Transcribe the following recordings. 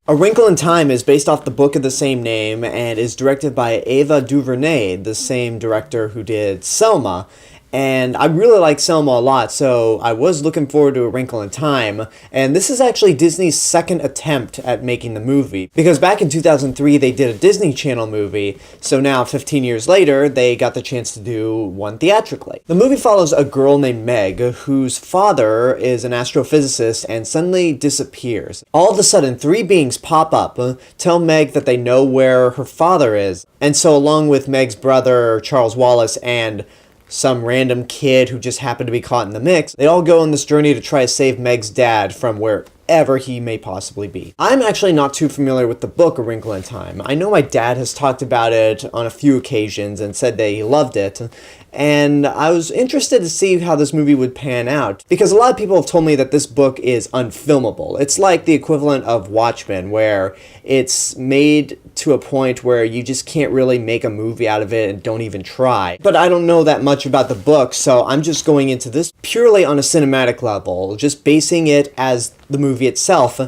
A Wrinkle in Time is based off the book of the same name and is directed by Ava DuVernay, the same director who did Selma. And I really like Selma a lot, so I was looking forward to A Wrinkle in Time. And this is actually Disney's second attempt at making the movie. Because back in 2003, they did a Disney Channel movie, so now 15 years later, they got the chance to do one theatrically. The movie follows a girl named Meg, whose father is an astrophysicist and suddenly disappears. All of a sudden, three beings pop up, tell Meg that they know where her father is. And so along with Meg's brother, Charles Wallace, and some random kid who just happened to be caught in the mix, they all go on this journey to try to save Meg's dad from wherever he may possibly be. I'm actually not too familiar with the book A Wrinkle in Time. I know my dad has talked about it on a few occasions and said that he loved it, and I was interested to see how this movie would pan out, because a lot of people have told me that this book is unfilmable. It's like the equivalent of Watchmen, where it's made to a point where you just can't really make a movie out of it and don't even try. But I don't know that much about the book, so I'm just going into this purely on a cinematic level, just basing it as the movie itself.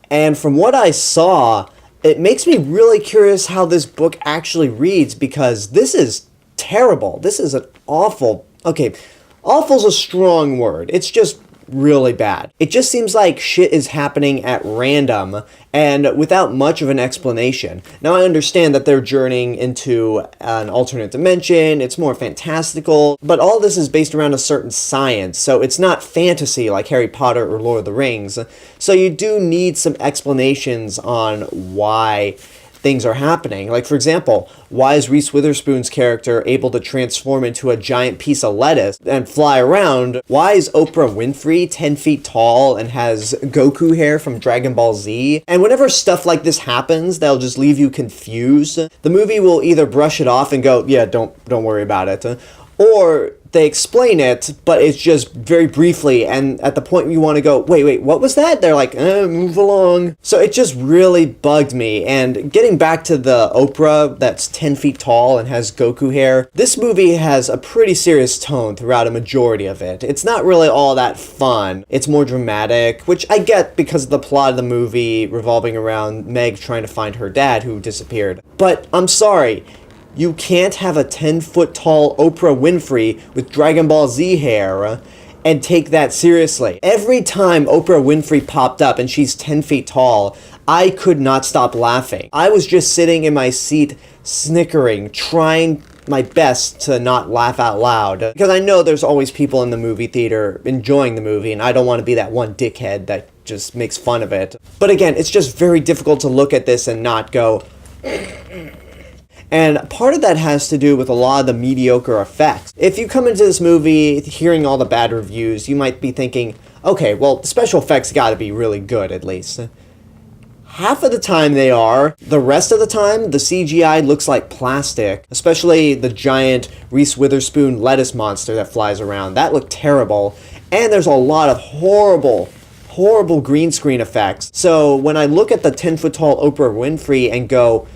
And from what I saw, it makes me really curious how this book actually reads, because this is terrible. This is an awful... Okay, awful's a strong word. It's just really bad. It just seems like shit is happening at random and without much of an explanation. Now, I understand that they're journeying into an alternate dimension, it's more fantastical, but all this is based around a certain science, so it's not fantasy like Harry Potter or Lord of the Rings. So you do need some explanations on why things are happening. Like, for example, why is Reese Witherspoon's character able to transform into a giant piece of lettuce and fly around? Why is Oprah Winfrey 10 feet tall and has Goku hair from Dragon Ball Z? And whenever stuff like this happens, that'll just leave you confused. The movie will either brush it off and go, yeah, don't worry about it, or they explain it, but it's just very briefly, and at the point you want to go, wait, what was that? They're like, move along. So it just really bugged me. And getting back to the Oprah that's 10 feet tall and has Goku hair, this movie has a pretty serious tone throughout a majority of it. It's not really all that fun. It's more dramatic, which I get because of the plot of the movie revolving around Meg trying to find her dad who disappeared. But I'm sorry, you can't have a 10-foot-tall Oprah Winfrey with Dragon Ball Z hair and take that seriously. Every time Oprah Winfrey popped up and she's 10 feet tall, I could not stop laughing. I was just sitting in my seat snickering, trying my best to not laugh out loud, because I know there's always people in the movie theater enjoying the movie, and I don't want to be that one dickhead that just makes fun of it. But again, it's just very difficult to look at this and not go... And part of that has to do with a lot of the mediocre effects. If you come into this movie hearing all the bad reviews, you might be thinking, okay, well, the special effects gotta be really good at least. Half of the time they are. The rest of the time, the CGI looks like plastic, especially the giant Reese Witherspoon lettuce monster that flies around. That looked terrible. And there's a lot of horrible green screen effects. So when I look at the 10-foot-tall Oprah Winfrey and go,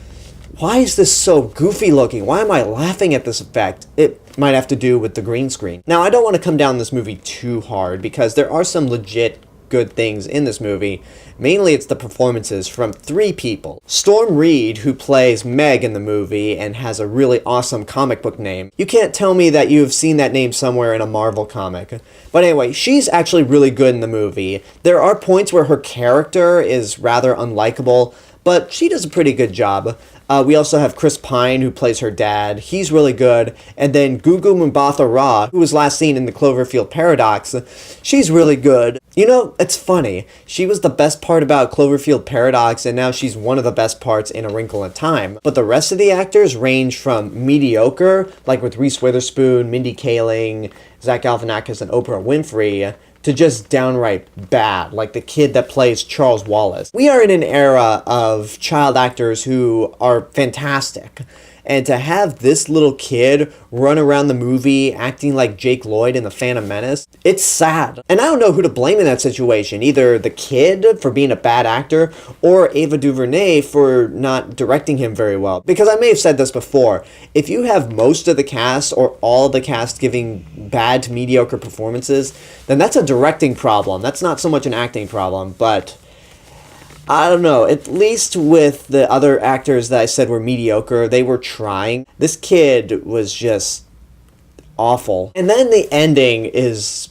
why is this so goofy looking? Why am I laughing at this effect? It might have to do with the green screen. Now, I don't want to come down this movie too hard because there are some legit good things in this movie. Mainly it's the performances from three people. Storm Reid, who plays Meg in the movie and has a really awesome comic book name. You can't tell me that you have seen that name somewhere in a Marvel comic. But anyway, she's actually really good in the movie. There are points where her character is rather unlikable, but she does a pretty good job. We also have Chris Pine, who plays her dad. He's really good. And then Gugu Mbatha-Raw, who was last seen in the Cloverfield Paradox. She's really good. You know, it's funny. She was the best part about Cloverfield Paradox, and now she's one of the best parts in A Wrinkle in Time. But the rest of the actors range from mediocre, like with Reese Witherspoon, Mindy Kaling, Zach Galifianakis, and Oprah Winfrey, to just downright bad, like the kid that plays Charles Wallace. We are in an era of child actors who are fantastic, and to have this little kid run around the movie acting like Jake Lloyd in The Phantom Menace, it's sad. And I don't know who to blame in that situation, either the kid for being a bad actor, or Ava DuVernay for not directing him very well. Because I may have said this before, if you have most of the cast or all the cast giving bad to mediocre performances, then that's a directing problem. That's not so much an acting problem, but I don't know, at least with the other actors that I said were mediocre, they were trying. This kid was just awful. And then the ending is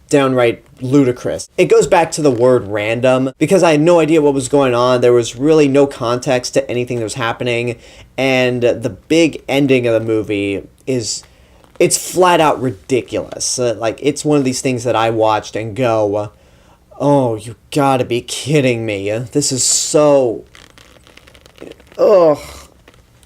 downright ludicrous. It goes back to the word random, because I had no idea what was going on. There was really no context to anything that was happening, and the big ending of the movie it's flat out ridiculous. Like, it's one of these things that I watched and go, oh, you gotta be kidding me. This is so... Ugh.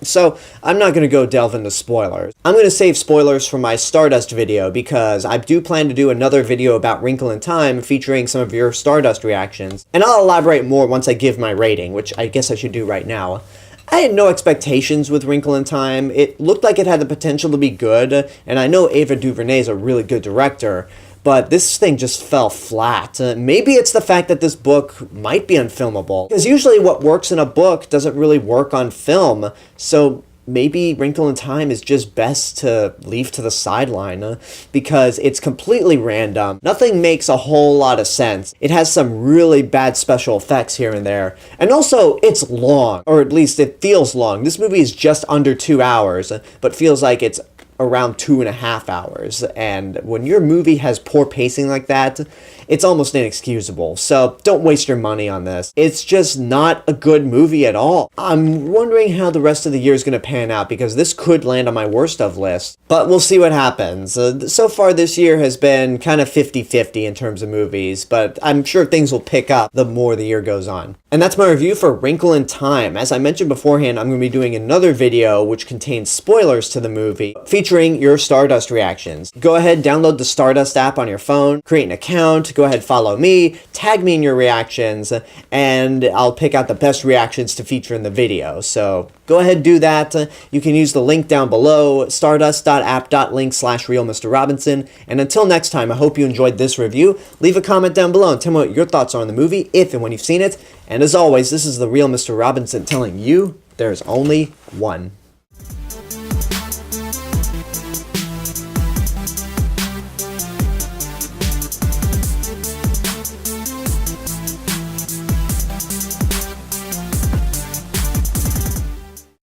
So, I'm not going to go delve into spoilers. I'm going to save spoilers for my Stardust video, because I do plan to do another video about Wrinkle in Time featuring some of your Stardust reactions. And I'll elaborate more once I give my rating, which I guess I should do right now. I had no expectations with Wrinkle in Time. It looked like it had the potential to be good, and I know Ava DuVernay is a really good director, but this thing just fell flat. Maybe it's the fact that this book might be unfilmable, because usually what works in a book doesn't really work on film, so maybe Wrinkle in Time is just best to leave to the sideline, because it's completely random. Nothing makes a whole lot of sense. It has some really bad special effects here and there, and also it's long, or at least it feels long. This movie is just under 2 hours, but feels like it's around 2.5 hours, and when your movie has poor pacing like that, it's almost inexcusable. So don't waste your money on this. It's just not a good movie at all. I'm wondering how the rest of the year is going to pan out, because this could land on my worst of list, but we'll see what happens. So far this year has been kind of 50-50 in terms of movies, but I'm sure things will pick up the more the year goes on. And that's my review for Wrinkle in Time. As I mentioned beforehand, I'm going to be doing another video which contains spoilers to the movie, featuring your Stardust reactions. Go ahead, download the Stardust app on your phone, create an account, go ahead, follow me, tag me in your reactions, and I'll pick out the best reactions to feature in the video. So go ahead, do that. You can use the link down below, stardust.app.link/RealMrRobinson. And until next time, I hope you enjoyed this review. Leave a comment down below and tell me what your thoughts are on the movie, if and when you've seen it. And as always, this is the Real Mr. Robinson telling you there's only one.